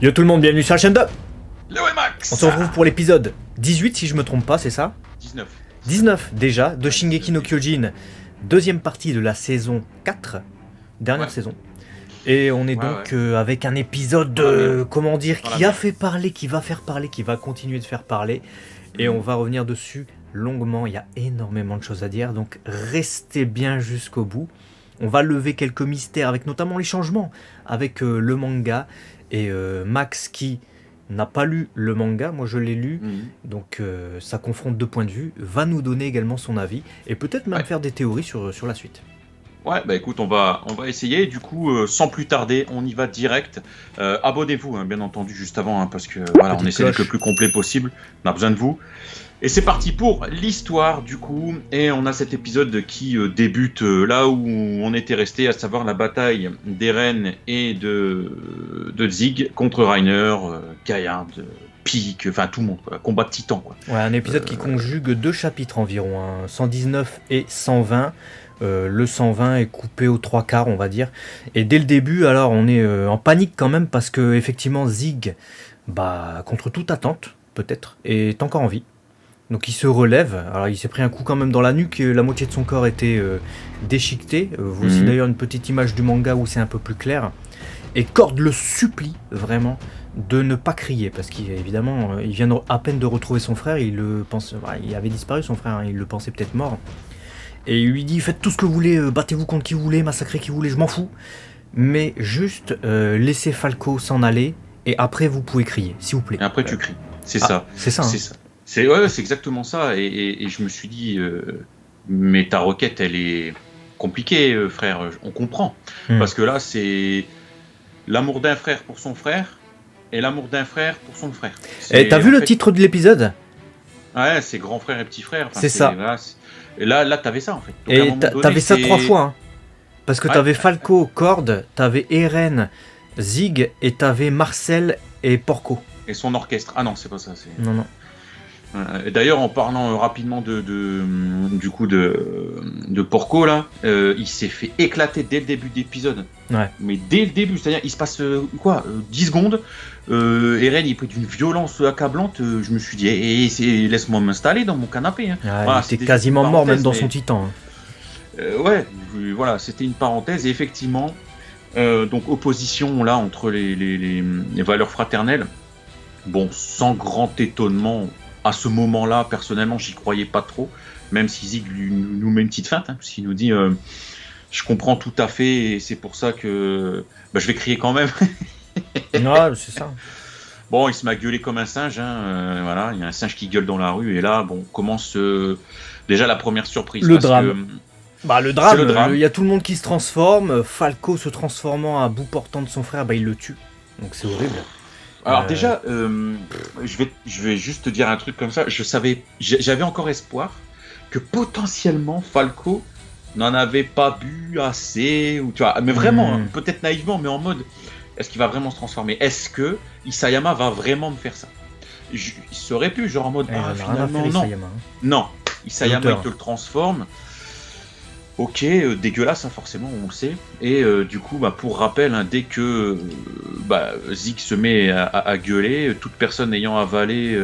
Yo tout le monde, bienvenue sur la chaîne de Léo et Max. On se retrouve pour l'épisode 18 si je me trompe pas, c'est ça 19. 19 déjà, de Shingeki no Kyojin, deuxième partie de la saison 4, dernière saison. Et on est donc avec un épisode, comment dire, qui a fait parler, qui va faire parler, qui va continuer de faire parler. Et on va revenir dessus longuement, il y a énormément de choses à dire, donc restez bien jusqu'au bout. On va lever quelques mystères avec notamment les changements avec le manga. Et Max qui n'a pas lu le manga, moi je l'ai lu, donc ça confronte deux points de vue, va nous donner également son avis et peut-être même faire des théories sur la suite. Ouais, bah écoute, on va essayer. Du coup, sans plus tarder, on y va direct. Abonnez-vous, bien entendu, juste avant, parce que voilà, on essaie d'être le plus complet possible. On a besoin de vous. Et c'est parti pour l'histoire, du coup. Et on a cet épisode qui débute là où on était resté, à savoir la bataille d'Eren et de Zig contre Reiner, Gaillard, Pieck, enfin tout le monde, quoi. Combat de titans, quoi. Ouais, un épisode qui conjugue deux chapitres environ, 119 et 120. Le 120 est coupé aux trois quarts, on va dire. Et dès le début, alors on est en panique quand même parce que effectivement Zig, contre toute attente, peut-être, est encore en vie. Donc il se relève. Alors il s'est pris un coup quand même dans la nuque. La moitié de son corps était déchiqueté. Voici d'ailleurs une petite image du manga où c'est un peu plus clair. Et Cord le supplie vraiment de ne pas crier parce qu'évidemment il vient à peine de retrouver son frère. Il avait disparu son frère. Il le pensait peut-être mort. Et il lui dit faites tout ce que vous voulez, battez-vous contre qui vous voulez, massacrez qui vous voulez, je m'en fous. Mais juste laissez Falco s'en aller et après vous pouvez crier, s'il vous plaît. Et après tu cries. C'est ça. C'est ça. C'est ça. C'est exactement ça. Et je me suis dit, mais ta requête, elle est compliquée, frère. On comprend. Parce que là, c'est l'amour d'un frère pour son frère et l'amour d'un frère pour son frère. Et t'as vu le titre de l'épisode ? Ouais, c'est grand frère et petit frère. Enfin, c'est ça. Voilà, et là, t'avais ça en fait. Donc, et t'avais ça 3 fois. Hein. Parce que t'avais Falco, Cord, t'avais Eren, Zig et t'avais Marcel et Porco. Et son orchestre. Ah non, c'est pas ça. Non. D'ailleurs, en parlant rapidement de Porco, là, il s'est fait éclater dès le début d'épisode. Ouais. Mais dès le début, c'est-à-dire, il se passe 10 secondes. Eren, il est pris d'une violence accablante. Je me suis dit, laisse-moi m'installer dans mon canapé. Hein. Voilà, il était quasiment mort, même dans son titan. Hein. Voilà, c'était une parenthèse. Et effectivement, donc opposition là entre les valeurs fraternelles. Bon, sans grand étonnement. À ce moment-là, personnellement, j'y croyais pas trop, même si Zig nous met une petite feinte, parce qu'il nous dit je comprends tout à fait, et c'est pour ça que je vais crier quand même. Ouais, c'est ça. Bon, il se m'a gueulé comme un singe, voilà, il y a un singe qui gueule dans la rue, et là, commence déjà la première surprise. Le drame. Le drame, il y a tout le monde qui se transforme, Falco se transformant à bout portant de son frère, il le tue, donc c'est horrible. Alors déjà, je vais juste te dire un truc comme ça. J'avais encore espoir que potentiellement Falco n'en avait pas bu assez, ou tu vois, mais vraiment, peut-être naïvement, mais en mode, est-ce qu'il va vraiment se transformer ? Est-ce que Isayama va vraiment me faire ça ? Il serait pu, genre en mode, finalement non, Isayama, hein. Non, Isayama il te le transforme. Ok, dégueulasse, forcément, on le sait. Et du coup, pour rappel, dès que Zig se met à gueuler, toute personne ayant avalé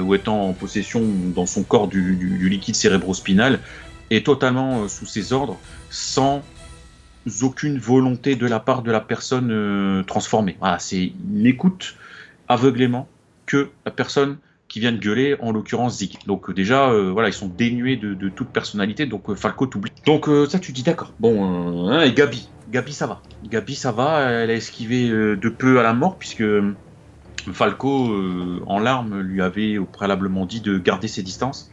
ou étant en possession dans son corps du liquide cérébrospinal est totalement sous ses ordres, sans aucune volonté de la part de la personne transformée. Voilà, c'est une écoute aveuglément que la personne qui vient de gueuler, en l'occurrence Zig. Donc déjà, ils sont dénués de toute personnalité, donc Falco t'oublie. Donc ça, tu dis d'accord. Bon, et Gabi ça va. Gabi ça va, elle a esquivé de peu à la mort, puisque Falco, en larmes, lui avait préalablement dit de garder ses distances.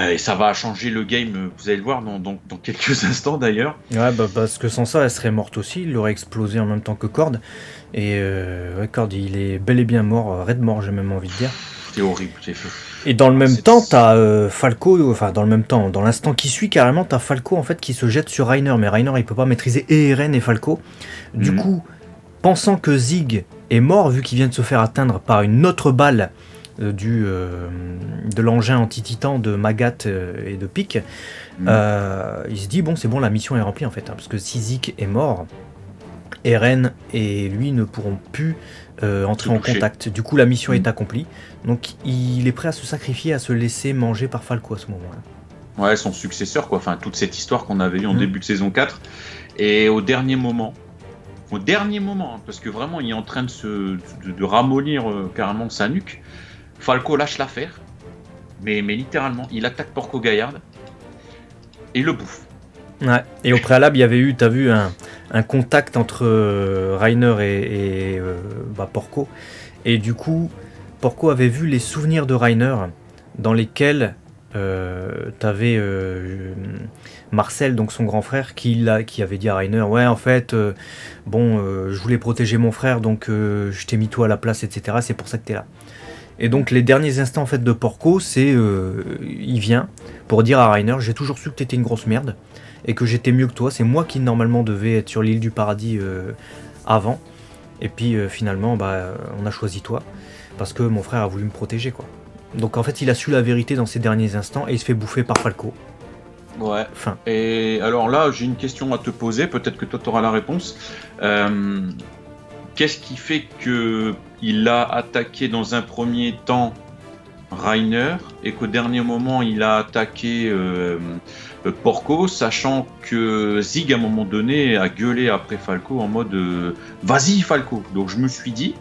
Et ça va changer le game, vous allez le voir dans quelques instants d'ailleurs. Ouais, parce que sans ça, elle serait morte aussi, il l'aurait explosé en même temps que Cord. Et Cord, il est bel et bien mort, raide mort, j'ai même envie de dire. C'est horrible, c'est fou. Et dans le même temps, t'as Falco, enfin dans le même temps, dans l'instant qui suit carrément, t'as Falco en fait qui se jette sur Reiner, mais Reiner il peut pas maîtriser et Eren et Falco. Du coup, pensant que Zig est mort, vu qu'il vient de se faire atteindre par une autre balle de l'engin anti-titan de Magat et de Pieck, il se dit bon c'est bon, la mission est remplie en fait, parce que si Zig est mort, Eren et lui ne pourront plus entrer en contact. Du coup, la mission est accomplie. Donc, il est prêt à se sacrifier, à se laisser manger par Falco à ce moment-là. Ouais, son successeur, quoi. Enfin, toute cette histoire qu'on avait eue en début de saison 4. Et au dernier moment, hein, parce que vraiment, il est en train de ramollir carrément sa nuque, Falco lâche l'affaire. Mais littéralement, il attaque Porco Gaillard et le bouffe. Ouais. Et au préalable, il y avait eu, t'as vu, un contact entre Reiner et Porco. Et du coup, Porco avait vu les souvenirs de Reiner dans lesquels t'avais Marcel, donc son grand frère, qui avait dit à Reiner, ouais, en fait, je voulais protéger mon frère, donc je t'ai mis toi à la place, etc. C'est pour ça que t'es là. Et donc les derniers instants en fait de Porco, c'est il vient pour dire à Reiner, j'ai toujours su que t'étais une grosse merde et que j'étais mieux que toi. C'est moi qui normalement devais être sur l'île du paradis avant. Et puis finalement, on a choisi toi parce que mon frère a voulu me protéger, quoi. Donc en fait, il a su la vérité dans ces derniers instants et il se fait bouffer par Falco. Ouais. Fin. Et alors là, j'ai une question à te poser. Peut-être que toi, tu auras la réponse. Qu'est-ce qui fait qu'il a attaqué dans un premier temps Reiner et qu'au dernier moment il a attaqué Porco, sachant que Zig à un moment donné a gueulé après Falco en mode vas-y Falco. Donc je me suis dit,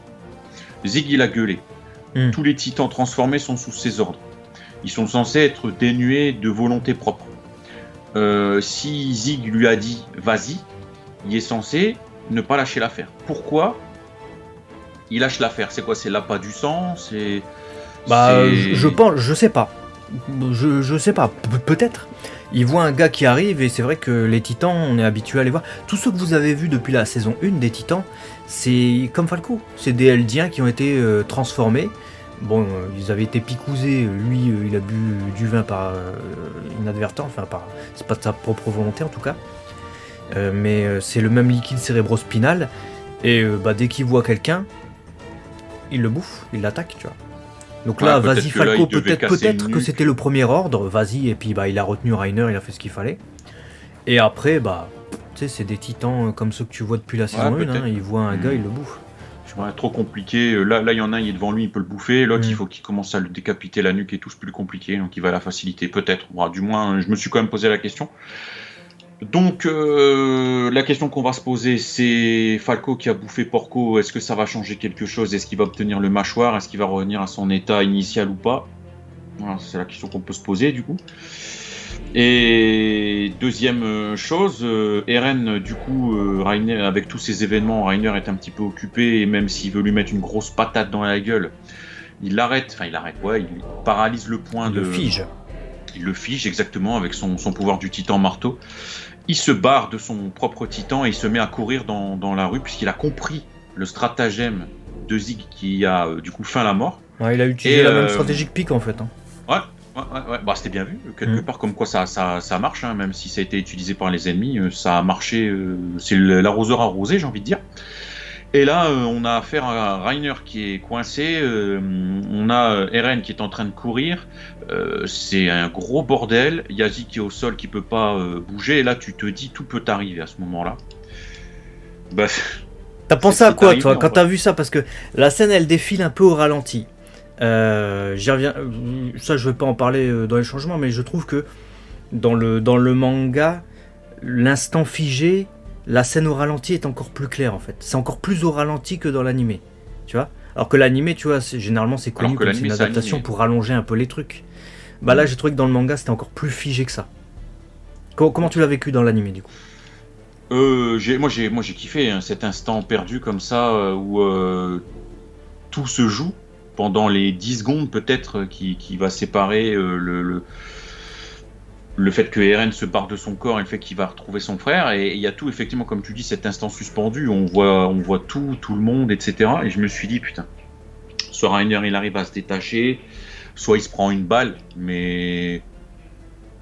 Zig il a gueulé. Tous les titans transformés sont sous ses ordres. Ils sont censés être dénués de volonté propre. Si Zig lui a dit vas-y, il est censé ne pas lâcher l'affaire. Pourquoi il lâche l'affaire? C'est quoi? C'est l'appât du sang? Je pense, je sais pas. Je sais pas, peut-être. Il voit un gars qui arrive et c'est vrai que les titans, on est habitué à les voir. Tous ceux que vous avez vus depuis la saison 1 des titans, c'est comme Falco. C'est des Eldiens qui ont été transformés. Bon, ils avaient été picousés. Lui, il a bu du vin par inadvertance. Enfin, c'est pas de sa propre volonté en tout cas. Mais c'est le même liquide cérébrospinal. Et dès qu'il voit quelqu'un, il le bouffe, il l'attaque, tu vois. Donc là, vas-y Falco, peut-être que c'était le premier ordre, vas-y, et puis il a retenu Reiner, il a fait ce qu'il fallait. Et après, tu sais, c'est des titans comme ceux que tu vois depuis la saison 1, hein, il voit un gars, il le bouffe. Ouais, trop compliqué, là il y en a un, il est devant lui, il peut le bouffer, l'autre il faut qu'il commence à le décapiter la nuque et tout, c'est plus compliqué, donc il va à la facilité, peut-être. Bon, du moins, je me suis quand même posé la question. Donc la question qu'on va se poser, c'est Falco qui a bouffé Porco, est-ce que ça va changer quelque chose? Est-ce qu'il va obtenir le mâchoire? Est-ce qu'il va revenir à son état initial ou pas? Voilà, c'est la question qu'on peut se poser du coup. Et deuxième chose, Eren, du coup, Reiner, avec tous ces événements, Reiner est un petit peu occupé, et même s'il veut lui mettre une grosse patate dans la gueule, il paralyse le point de... Il le fige exactement avec son pouvoir du titan marteau. Il se barre de son propre titan et il se met à courir dans la rue puisqu'il a compris le stratagème de Zig qui a du coup feint la mort. Ouais, il a utilisé la même stratégie que Pic en fait. Hein. Ouais. C'était bien vu. Quelque part comme quoi ça marche, hein, même si ça a été utilisé par les ennemis, ça a marché. C'est l'arroseur arrosé, j'ai envie de dire. Et là, on a affaire à Reiner qui est coincé, on a Eren qui est en train de courir, c'est un gros bordel, il y a Zig qui est au sol qui peut pas bouger, et là tu te dis tout peut arriver à ce moment-là. T'as pensé à quoi toi quand t'as vu ça? Parce que la scène elle défile un peu au ralenti. J'y reviens, ça je vais pas en parler dans les changements, mais je trouve que dans le manga, l'instant figé, la scène au ralenti est encore plus claire en fait. C'est encore plus au ralenti que dans l'animé. Tu vois? Alors que l'animé, tu vois, généralement c'est connu comme c'est une adaptation pour rallonger un peu les trucs. Là j'ai trouvé que dans le manga c'était encore plus figé que ça. Comment tu l'as vécu dans l'animé du coup? Moi j'ai kiffé hein, cet instant perdu comme ça où tout se joue pendant les 10 secondes peut-être qui va séparer le fait que Eren se barre de son corps et le fait qu'il va retrouver son frère, et il y a tout effectivement comme tu dis cet instant suspendu, on voit tout le monde, etc. Et je me suis dit putain, soit Reiner il arrive à se détacher, soit il se prend une balle, mais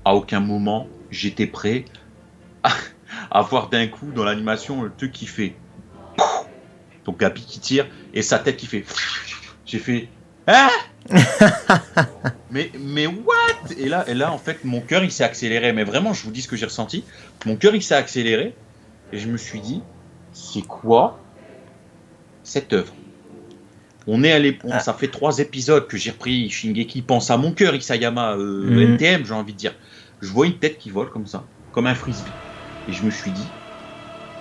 à aucun moment j'étais prêt à voir d'un coup dans l'animation le truc qui fait donc Gabi qui tire et sa tête qui fait j'ai fait ah mais what? Et là en fait mon cœur il s'est accéléré, mais vraiment je vous dis ce que j'ai ressenti, mon cœur il s'est accéléré et je me suis dit c'est quoi cette œuvre? On est allé, ça fait 3 épisodes que j'ai repris Shingeki, pense à mon cœur, Isayama, NTM, j'ai envie de dire. Je vois une tête qui vole comme ça, comme un frisbee. Et je me suis dit,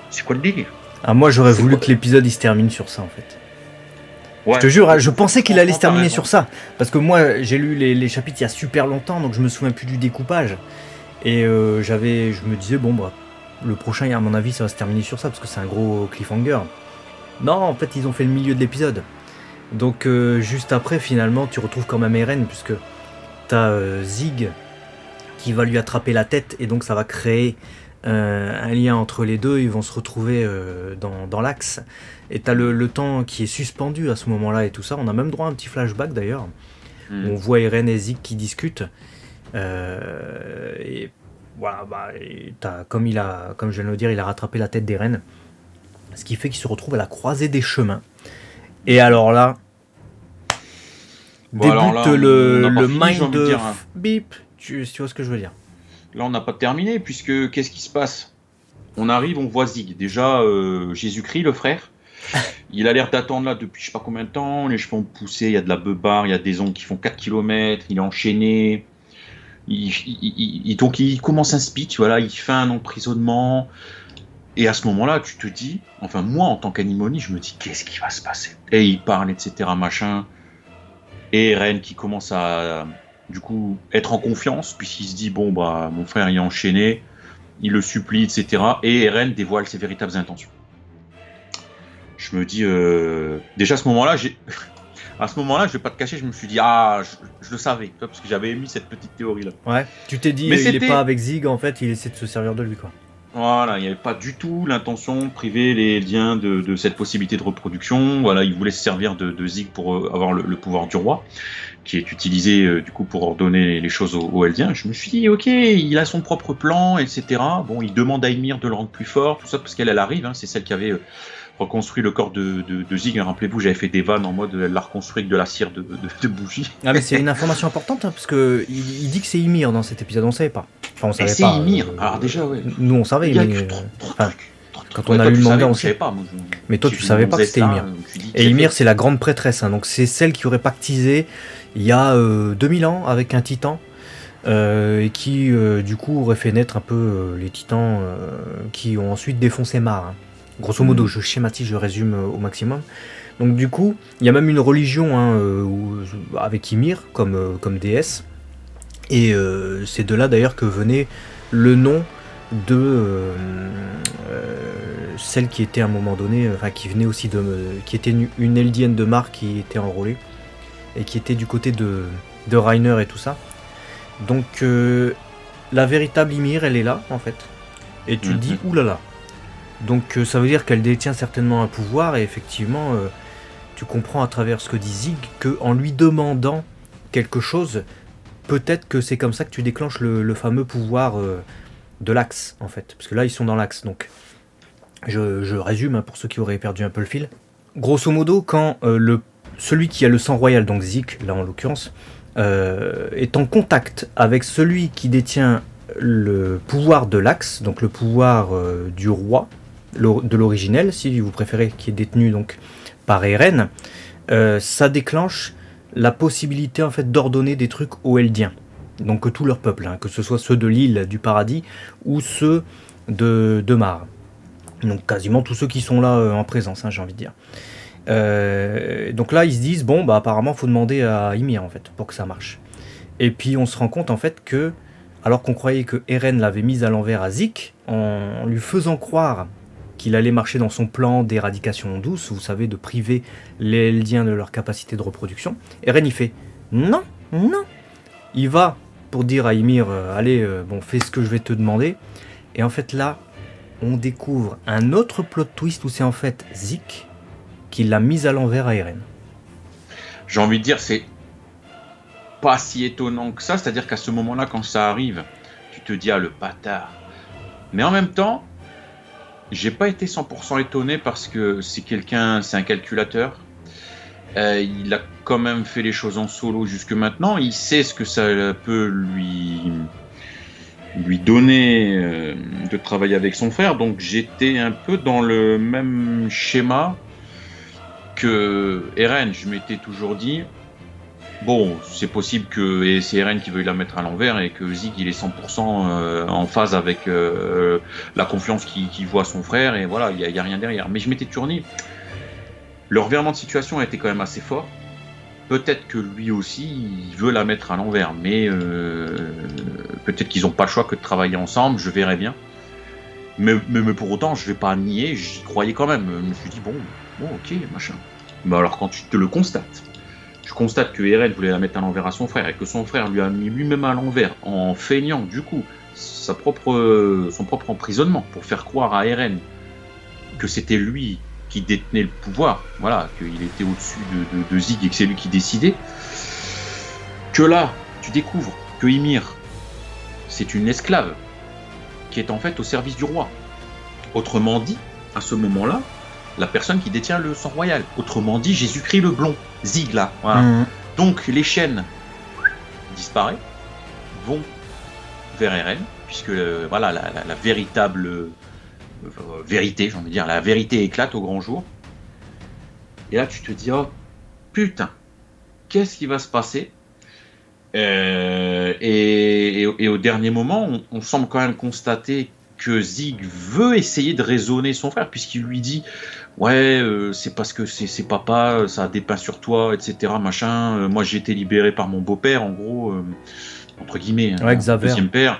c'est quoi le délire? Moi j'aurais voulu que l'épisode il se termine sur ça en fait. Ouais, je te jure, je pensais qu'il allait se terminer sur ça. Parce que moi j'ai lu les chapitres il y a super longtemps, donc je me souviens plus du découpage. Et je me disais, bon bah, le prochain à mon avis ça va se terminer sur ça, parce que c'est un gros cliffhanger. Non, en fait ils ont fait le milieu de l'épisode. Donc juste après finalement tu retrouves quand même Eren, puisque t'as Zig qui va lui attraper la tête, et donc ça va créer un lien entre les deux. Ils vont se retrouver dans l'axe, et t'as le temps qui est suspendu à ce moment là et tout ça. On a même droit à un petit flashback d'ailleurs, où on voit Eren et Zig qui discutent, et voilà, comme je viens de le dire, il a rattrapé la tête d'Eren, ce qui fait qu'il se retrouve à la croisée des chemins. Et alors là, le mind de bip, tu vois ce que je veux dire. Là, on n'a pas terminé, puisque qu'est-ce qui se passe? On arrive, on voit Zig. Déjà, Jésus-Christ, le frère, il a l'air d'attendre là depuis je sais pas combien de temps. Les cheveux ont poussé, il y a de la beubare, il y a des ongles qui font 4 km, il est enchaîné. Donc, il commence un speech, voilà, il fait un emprisonnement. Et à ce moment-là, tu te dis, enfin, moi, en tant qu'Animoni, je me dis, qu'est-ce qui va se passer? Et il parle, etc., machin. Et Eren qui commence à, du coup, être en confiance, puisqu'il se dit, bon, bah, mon frère il est enchaîné, il le supplie, etc. Et Eren dévoile ses véritables intentions. Je me dis, déjà à ce moment-là, je vais pas te cacher, je me suis dit, je le savais, parce que j'avais émis cette petite théorie-là. Ouais, tu t'es dit, il est pas avec Zig, en fait, il essaie de se servir de lui, quoi. Voilà, il n'y avait pas du tout l'intention de priver les liens de cette possibilité de reproduction. Voilà, il voulait se servir de Zig pour avoir le pouvoir du roi, qui est utilisé du coup pour ordonner les choses aux Eldiens. Je me suis dit, ok, il a son propre plan, etc. Bon, il demande à Ymir de le rendre plus fort, tout ça parce qu'elle arrive, hein, c'est celle qui avait reconstruit le corps de Zig. Rappelez-vous, j'avais fait des vannes en mode elle l'a reconstruit avec de la cire de bougie. Ah mais c'est une information importante, hein, parce que il dit que c'est Ymir dans cet épisode, on savait pas. Enfin, on savait c'est pas. Ymir. Alors déjà, ouais. Nous on savait, mais quand on a lu le manga, on savait pas. Mais toi, tu savais pas que c'était Ymir. Et Ymir, c'est la grande prêtresse, hein, donc c'est celle qui aurait pactisé il y a 2000 ans avec un titan, et qui du coup aurait fait naître un peu les titans qui ont ensuite défoncé Mar. Hein. Grosso modo, je schématise, je résume au maximum. Donc du coup, il y a même une religion, hein, avec Ymir comme déesse. Et c'est de là d'ailleurs que venait le nom de celle qui était à un moment donné, qui venait aussi qui était une Eldienne de Mar qui était enrôlée et qui était du côté de Reiner et tout ça. Donc la véritable Ymir, elle est là en fait. Et tu te dis oulala. Donc ça veut dire qu'elle détient certainement un pouvoir, et effectivement tu comprends à travers ce que dit Zig qu'en lui demandant quelque chose, peut-être que c'est comme ça que tu déclenches le fameux pouvoir de l'axe en fait, parce que là ils sont dans l'axe. Donc je résume, hein, pour ceux qui auraient perdu un peu le fil. Grosso modo, quand celui qui a le sang royal, donc Zig là en l'occurrence, est en contact avec celui qui détient le pouvoir de l'axe, donc le pouvoir du roi, de l'originel, si vous préférez, qui est détenu donc par Eren, ça déclenche la possibilité en fait d'ordonner des trucs aux Eldiens, donc tout leur peuple, hein, que ce soit ceux de l'île du paradis ou ceux de Mar, donc quasiment tous ceux qui sont là en présence, hein, j'ai envie de dire. Donc là ils se disent bon bah apparemment faut demander à Ymir en fait pour que ça marche. Et puis on se rend compte en fait que, alors qu'on croyait que Eren l'avait mise à l'envers à Zig, en lui faisant croire qu'il allait marcher dans son plan d'éradication douce, vous savez, de priver les Eldiens de leur capacité de reproduction, Eren il fait non. Il va pour dire à Ymir allez, fais ce que je vais te demander. Et en fait là, on découvre un autre plot twist où c'est en fait Zig qui l'a mise à l'envers à Eren. J'ai envie de dire, c'est pas si étonnant que ça, c'est-à-dire qu'à ce moment-là, quand ça arrive, tu te dis le bâtard. Mais en même temps, j'ai pas été 100% étonné parce que c'est un calculateur. Il a quand même fait les choses en solo jusque maintenant. Il sait ce que ça peut lui lui donner de travailler avec son frère. Donc j'étais un peu dans le même schéma que Eren. Je m'étais toujours dit, bon, c'est possible que et c'est Eren qui veuille la mettre à l'envers et que Zig il est 100% en phase avec la confiance qu'il voit à son frère, et voilà, il y a rien derrière. Mais je m'étais toujours dit, le revirement de situation a été quand même assez fort. Peut-être que lui aussi, il veut la mettre à l'envers, mais peut-être qu'ils n'ont pas le choix que de travailler ensemble, je verrai bien. Mais pour autant, je ne vais pas nier, j'y croyais quand même. Je me suis dit, bon, ok, machin. Mais alors quand tu te le constates, je constate que Eren voulait la mettre à l'envers à son frère, et que son frère lui a mis lui-même à l'envers, en feignant du coup son propre emprisonnement, pour faire croire à Eren que c'était lui qui détenait le pouvoir, voilà, qu'il était au-dessus de Zig et que c'est lui qui décidait, que là, tu découvres que Ymir, c'est une esclave qui est en fait au service du roi. Autrement dit, à ce moment-là, la personne qui détient le sang royal. Autrement dit, Jésus-Christ le blond, Zig là. Voilà. Donc les chaînes disparaissent, vont vers Eren, puisque voilà, la véritable vérité, j'ai envie de dire, la vérité éclate au grand jour. Et là, tu te dis, oh putain, qu'est-ce qui va se passer ? Et au dernier moment, on semble quand même constater que Zig veut essayer de raisonner son frère, puisqu'il lui dit, ouais, c'est parce que c'est papa, ça a dépeint sur toi, etc. Machin. Moi, j'ai été libéré par mon beau-père, en gros. Entre guillemets, ouais, deuxième père.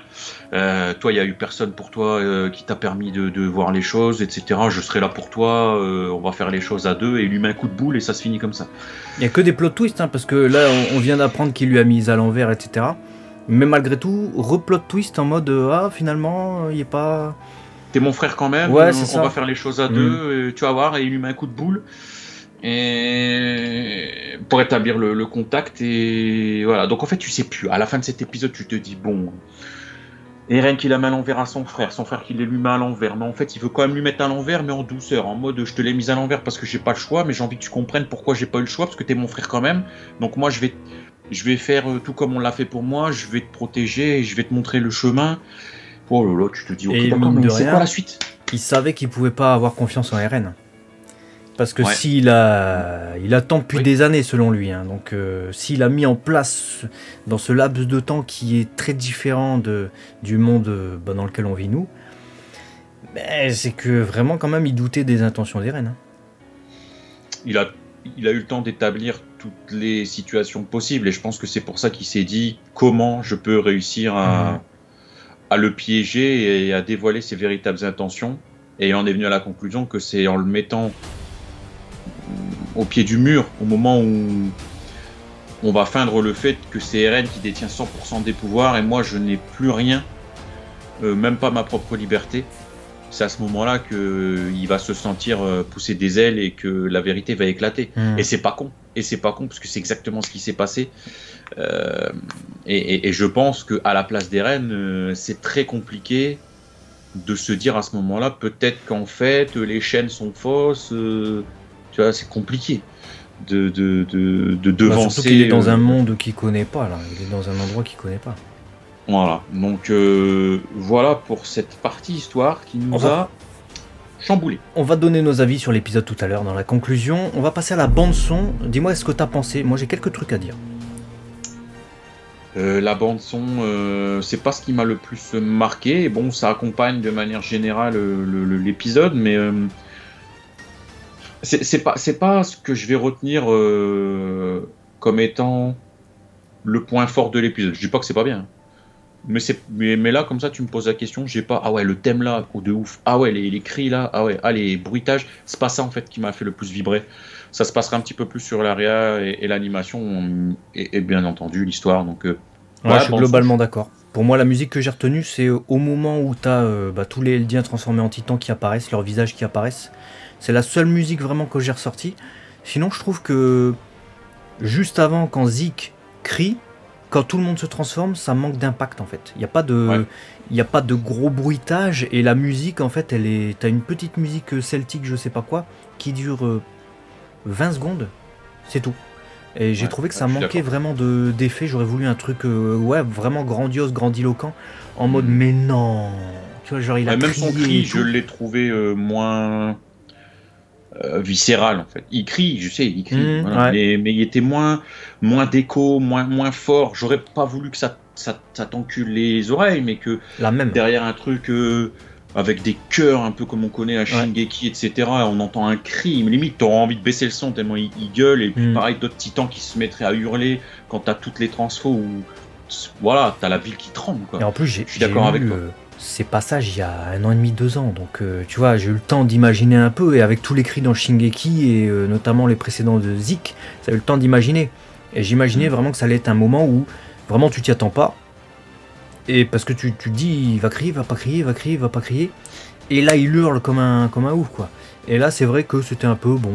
Toi, il n'y a eu personne pour toi qui t'a permis de voir les choses, etc. Je serai là pour toi, on va faire les choses à deux, et il lui met un coup de boule et ça se finit comme ça. Il n'y a que des plot twists, hein, parce que là, on vient d'apprendre qu'il lui a mis à l'envers, etc. Mais malgré tout, replot twist en mode ah, finalement, il n'est pas. T'es mon frère quand même, ouais, on va faire les choses à deux, tu vas voir, et il lui met un coup de boule. Et pour établir le contact, et voilà. Donc en fait, tu sais plus. À la fin de cet épisode, tu te dis bon, Eren qui la met à l'envers à son frère qui lui met à l'envers, mais en fait, il veut quand même lui mettre à l'envers, mais en douceur, en mode je te l'ai mise à l'envers parce que j'ai pas le choix, mais j'ai envie que tu comprennes pourquoi j'ai pas eu le choix, parce que t'es mon frère quand même. Donc moi, je vais faire tout comme on l'a fait pour moi. Je vais te protéger et je vais te montrer le chemin. Oh là là, tu te dis ok, d'accord, mais c'est quoi la suite ? Il savait qu'il pouvait pas avoir confiance en Eren. Parce que s'il attend depuis des années selon lui, hein. Donc s'il a mis en place dans ce laps de temps qui est très différent du monde dans lequel on vit nous, c'est que vraiment quand même il doutait des intentions d'Eren. Hein. Il a eu le temps d'établir toutes les situations possibles, et je pense que c'est pour ça qu'il s'est dit comment je peux réussir à le piéger et à dévoiler ses véritables intentions, et il en est venu à la conclusion que c'est en le mettant au pied du mur, au moment où on va feindre le fait que c'est Eren qui détient 100% des pouvoirs et moi je n'ai plus rien, même pas ma propre liberté. C'est à ce moment-là qu'il va se sentir pousser des ailes et que la vérité va éclater. Et c'est pas con. Parce que c'est exactement ce qui s'est passé. Et je pense qu'à la place d'Eren, c'est très compliqué de se dire à ce moment-là, peut-être qu'en fait, les chaînes sont fausses. Tu vois, c'est compliqué de devancer. Surtout qu'il est dans un monde qu'il connaît pas, là. Il est dans un endroit qu'il connaît pas. Voilà. Donc voilà pour cette partie histoire qui nous a chamboulé. On va donner nos avis sur l'épisode tout à l'heure dans la conclusion. On va passer à la bande son. Dis-moi ce que t'as pensé. Moi j'ai quelques trucs à dire. La bande son, c'est pas ce qui m'a le plus marqué. Bon, ça accompagne de manière générale l'épisode, mais c'est pas ce que je vais retenir comme étant le point fort de l'épisode. Je dis pas que c'est pas bien, mais là comme ça tu me poses la question, j'ai pas ah ouais le thème là de ouf, ah ouais les cris là, ah ouais les bruitages, c'est pas ça en fait qui m'a fait le plus vibrer. Ça se passera un petit peu plus sur l'ARIA et l'animation et bien entendu l'histoire. Donc je suis globalement d'accord. Pour moi, la musique que j'ai retenue, c'est au moment où tu as tous les Eldiens transformés en titans qui apparaissent, leurs visages qui apparaissent. C'est la seule musique vraiment que j'ai ressortie. Sinon, je trouve que juste avant, quand Zeke crie, quand tout le monde se transforme, ça manque d'impact en fait. Il n'y a pas de gros bruitage, et la musique en fait, t'as une petite musique celtique, je sais pas quoi, qui dure 20 secondes, c'est tout. Et j'ai trouvé que ça manquait vraiment d'effet. J'aurais voulu un truc vraiment grandiose, grandiloquent, en mode mais non. Tu vois, genre il a même son cri, je l'ai trouvé moins viscéral en fait. Il crie, je sais, il crie, voilà. mais il était moins d'écho, moins fort. J'aurais pas voulu que ça t'encule les oreilles, mais que derrière un truc avec des chœurs un peu comme on connaît à Shingeki, etc. On entend un cri, mais limite t'auras envie de baisser le son tellement il gueule. Et puis pareil, d'autres titans qui se mettraient à hurler quand t'as toutes les transfos où voilà, t'as la ville qui tremble, quoi. Et en plus, je suis d'accord avec toi. Ces passages il y a 1 an et demi, 2 ans, donc tu vois, j'ai eu le temps d'imaginer un peu, et avec tous les cris dans Shingeki et notamment les précédents de Zik, ça a eu le temps d'imaginer. Et j'imaginais vraiment que ça allait être un moment où vraiment tu t'y attends pas, et parce que tu te dis il va crier, il va pas crier, il va crier, il va pas crier, et là il hurle comme un ouf, quoi. Et là c'est vrai que c'était un peu bon.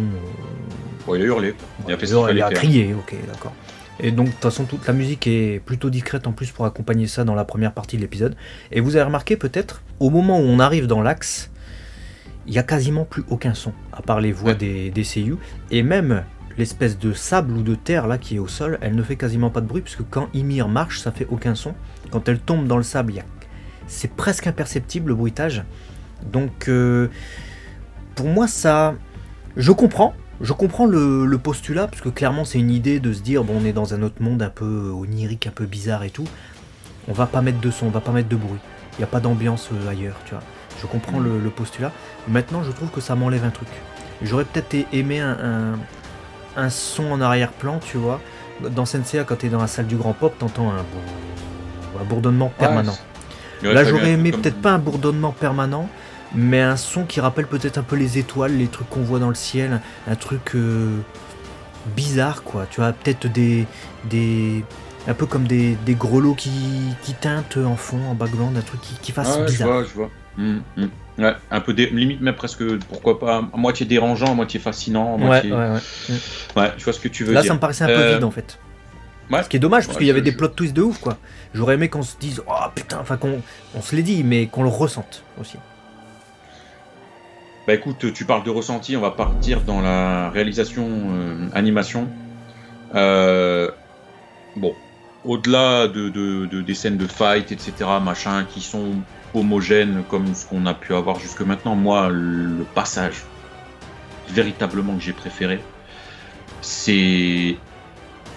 Il a hurlé, il a crié, ok, d'accord. Et donc de toute façon toute la musique est plutôt discrète en plus pour accompagner ça dans la première partie de l'épisode. Et vous avez remarqué peut-être, au moment où on arrive dans l'axe, il n'y a quasiment plus aucun son, à part les voix des seiyuu. Et même l'espèce de sable ou de terre là qui est au sol, elle ne fait quasiment pas de bruit, puisque quand Ymir marche, ça fait aucun son. Quand elle tombe dans le sable, c'est presque imperceptible le bruitage. Donc pour moi ça... Je comprends le postulat, parce que clairement c'est une idée de se dire, bon, on est dans un autre monde un peu onirique, un peu bizarre et tout, on va pas mettre de son, on va pas mettre de bruit, il n'y a pas d'ambiance ailleurs, tu vois. Je comprends le postulat. Maintenant je trouve que ça m'enlève un truc. J'aurais peut-être aimé un son en arrière-plan, tu vois. Dans Senseiya, quand t'es dans la salle du grand pop, t'entends un bourdonnement permanent. Là j'aurais aimé peut-être pas un bourdonnement permanent, mais un son qui rappelle peut-être un peu les étoiles, les trucs qu'on voit dans le ciel, un truc bizarre, quoi. Tu vois, peut-être un peu comme des grelots qui teintent en fond, en background, un truc qui fasse bizarre. Je vois. Ouais, un peu limite même presque, pourquoi pas, à moitié dérangeant, à moitié fascinant, à moitié... Ouais, je vois ce que tu veux dire. Là, ça me paraissait un peu vide, en fait. Ce qui est dommage, parce qu'il y avait des plot twists de ouf, quoi. J'aurais aimé qu'on se dise, oh putain, enfin on se l'ait dit, mais qu'on le ressente aussi. Bah écoute, tu parles de ressenti, on va partir dans la réalisation animation. Bon, au-delà des scènes de fight, etc., machin, qui sont homogènes comme ce qu'on a pu avoir jusque maintenant, moi, le passage véritablement que j'ai préféré, c'est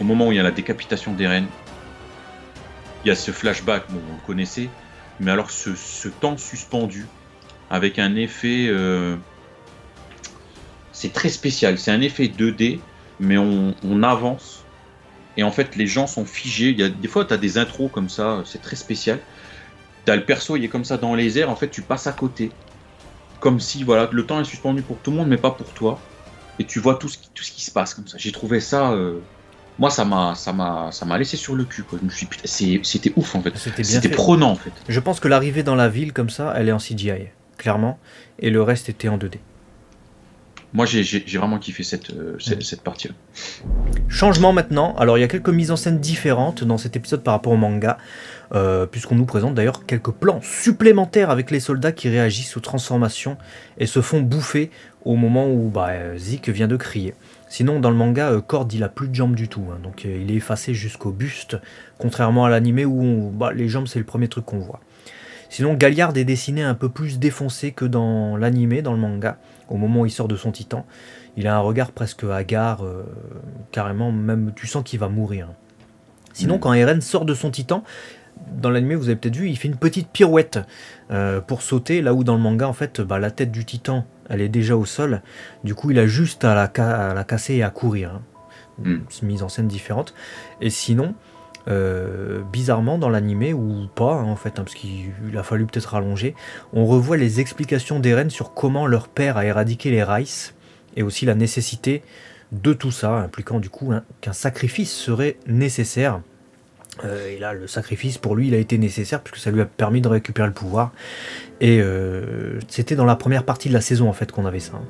au moment où il y a la décapitation d'Eren. Il y a ce flashback, bon, vous le connaissez, mais alors ce temps suspendu, avec un effet... c'est très spécial, c'est un effet 2D, mais on avance, et en fait les gens sont figés. Il y a, des fois tu as des intros comme ça, c'est très spécial. Tu as le perso, il est comme ça dans les airs, en fait tu passes à côté. Comme si voilà, le temps est suspendu pour tout le monde, mais pas pour toi. Et tu vois tout ce qui se passe comme ça. J'ai trouvé ça... moi ça m'a laissé sur le cul, quoi. Je me suis dit, putain, c'était ouf en fait. C'était prenant en fait. Je pense que l'arrivée dans la ville comme ça, elle est en CGI. Clairement, et le reste était en 2D. Moi j'ai vraiment kiffé cette partie-là. Changement maintenant, alors il y a quelques mises en scène différentes dans cet épisode par rapport au manga, puisqu'on nous présente d'ailleurs quelques plans supplémentaires avec les soldats qui réagissent aux transformations et se font bouffer au moment où Zik vient de crier. Sinon dans le manga, Cord il a plus de jambes du tout, hein, donc il est effacé jusqu'au buste, contrairement à l'animé où les jambes c'est le premier truc qu'on voit. Sinon, Galliard est dessiné un peu plus défoncé que dans l'animé, dans le manga, au moment où il sort de son titan. Il a un regard presque hagard, carrément, même tu sens qu'il va mourir. Sinon, quand Eren sort de son titan, dans l'animé, vous avez peut-être vu, il fait une petite pirouette pour sauter, là où dans le manga, en fait, la tête du titan, elle est déjà au sol. Du coup, il a juste à la casser et à courir. Une mise en scène différente. Et sinon... bizarrement dans l'animé ou pas en fait, parce qu'il a fallu peut-être rallonger, on revoit les explications d'Eren sur comment leur père a éradiqué les Rice et aussi la nécessité de tout ça, impliquant du coup qu'un sacrifice serait nécessaire. Et là le sacrifice pour lui il a été nécessaire puisque ça lui a permis de récupérer le pouvoir, et c'était dans la première partie de la saison en fait qu'on avait ça.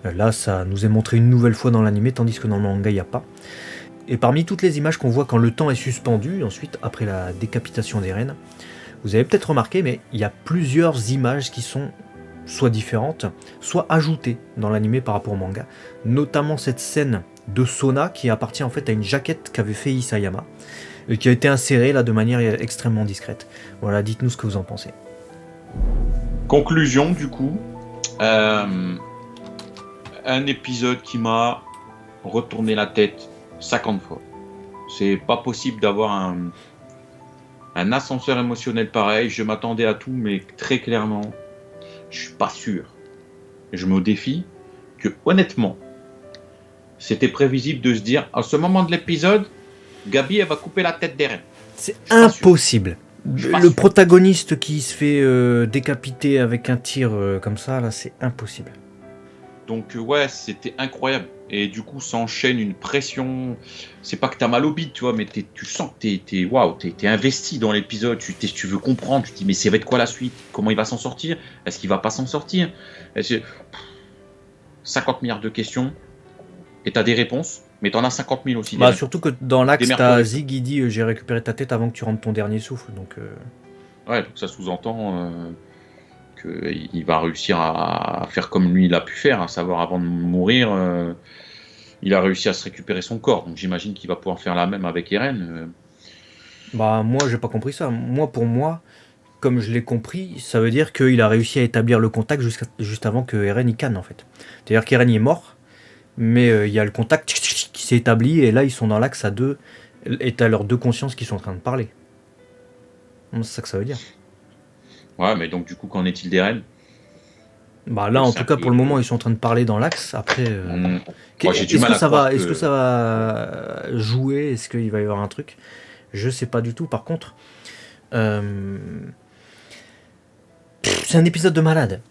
Là ça nous est montré une nouvelle fois dans l'animé, tandis que dans le manga il n'y a pas. Et parmi toutes les images qu'on voit quand le temps est suspendu, ensuite après la décapitation d'Eren, vous avez peut-être remarqué, mais il y a plusieurs images qui sont soit différentes, soit ajoutées dans l'animé par rapport au manga. Notamment cette scène de sauna qui appartient en fait à une jaquette qu'avait fait Isayama et qui a été insérée là de manière extrêmement discrète. Voilà, dites-nous ce que vous en pensez. Conclusion du coup, un épisode qui m'a retourné la tête 50 fois. C'est pas possible d'avoir un ascenseur émotionnel pareil. Je m'attendais à tout, mais très clairement, je suis pas sûr. Je me défie que honnêtement, c'était prévisible de se dire à ce moment de l'épisode, Gabi elle va couper la tête d'Eren. C'est impossible. Le protagoniste qui se fait décapiter avec un tir comme ça, là, c'est impossible. Donc ouais, c'était incroyable. Et du coup, ça enchaîne une pression. C'est pas que t'as mal au bide, tu vois, mais tu sens que t'es investi dans l'épisode. Tu veux comprendre. Tu te dis, mais ça va être quoi la suite? Comment il va s'en sortir? Est-ce qu'il va pas s'en sortir? 50 milliards de questions. Et t'as des réponses, mais t'en as 50 000 aussi. Bah, surtout que dans l'axe, t'as Zig, il dit j'ai récupéré ta tête avant que tu rentres ton dernier souffle. Donc, ouais, donc ça sous-entend qu'il va réussir à faire comme lui il a pu faire, à savoir avant de mourir, il a réussi à se récupérer son corps. Donc j'imagine qu'il va pouvoir faire la même avec Eren. Bah, moi, j'ai pas compris ça. Pour moi, comme je l'ai compris, ça veut dire qu'il a réussi à établir le contact juste avant que Eren y canne, en fait. C'est-à-dire qu'Eren est mort. Mais il y a le contact qui s'est établi et là ils sont dans l'axe à deux et t'as leurs deux consciences qui sont en train de parler. C'est ça que ça veut dire. Ouais, mais donc du coup qu'en est-il d'Eren? Bah là en tout cas pour le moment ils sont en train de parler dans l'axe. Après, moi, j'ai du mal à croire est-ce que ça va jouer? Est-ce qu'il va y avoir un truc? Je sais pas du tout. Par contre, c'est un épisode de malade.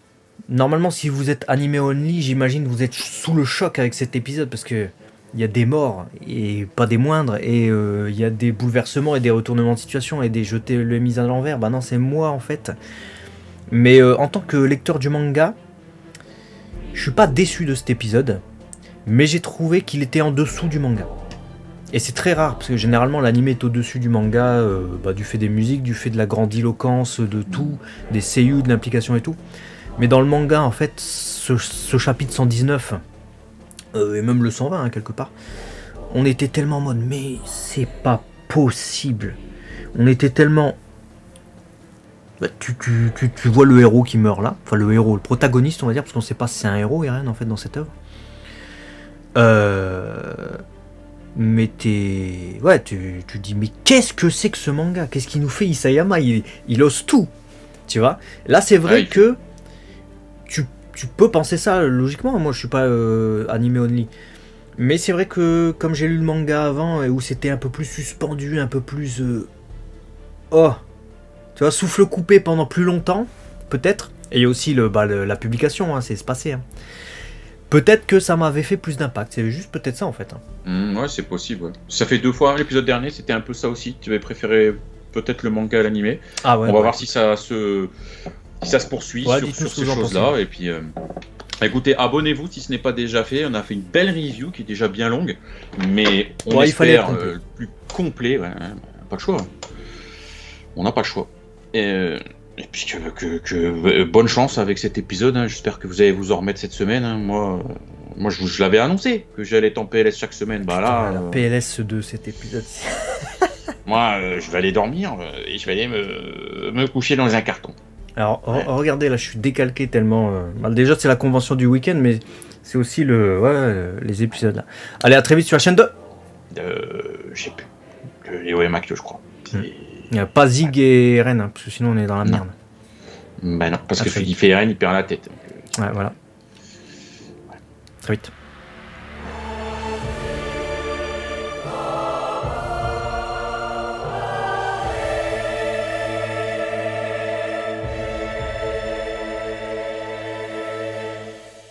Normalement, si vous êtes animé only, j'imagine que vous êtes sous le choc avec cet épisode parce que il y a des morts et pas des moindres et il y a des bouleversements et des retournements de situation et des jetés le mises à l'envers. Bah non, c'est moi en fait. Mais en tant que lecteur du manga, je suis pas déçu de cet épisode, mais j'ai trouvé qu'il était en dessous du manga. Et c'est très rare parce que généralement l'anime est au-dessus du manga du fait des musiques, du fait de la grandiloquence, de tout, des seiyuu, de l'implication et tout. Mais dans le manga, en fait, ce chapitre 119, et même le 120, quelque part, on était tellement en mode, mais c'est pas possible. On était tellement... Tu vois le héros qui meurt là, enfin le héros, le protagoniste, on va dire, parce qu'on sait pas si c'est un héros, Eren, en fait, dans cette œuvre. Mais tu dis, mais qu'est-ce que c'est que ce manga? Qu'est-ce qu'il nous fait Isayama? Il ose tout, tu vois. Là, c'est vrai que... Tu peux penser ça logiquement, moi je suis pas animé only. Mais c'est vrai que comme j'ai lu le manga avant, où c'était un peu plus suspendu, un peu plus... tu vois, souffle coupé pendant plus longtemps, peut-être. Et il y a aussi la publication, c'est espacé. Hein. Peut-être que ça m'avait fait plus d'impact, c'est juste peut-être ça en fait. Ouais, c'est possible. Ouais. Ça fait 2 fois, l'épisode dernier, c'était un peu ça aussi. Tu avais préféré peut-être le manga à l'animé. Ah ouais, on va voir si ça se poursuit sur ces choses-là. Et puis, écoutez, abonnez-vous si ce n'est pas déjà fait. On a fait une belle review qui est déjà bien longue, mais on espère plus complet. Ouais, pas de choix. On n'a pas le choix. Et puis bonne chance avec cet épisode. Hein. J'espère que vous allez vous en remettre cette semaine. Hein. Moi, je l'avais annoncé que j'allais être en PLS chaque semaine. Bah là, la PLS de cet épisode. Moi, je vais aller dormir et je vais aller me coucher dans un carton. Alors, regardez, là, je suis décalqué tellement... déjà, c'est la convention du week-end, mais c'est aussi les épisodes, là. Allez, à très vite sur la chaîne 2. Je sais plus. Les OMAC, je crois. Il n'y a pas Zig et Eren, hein, parce que sinon, on est dans la merde. Bah non, parce que celui qui fait Eren, il perd la tête. Ouais, voilà. Ouais. Très vite.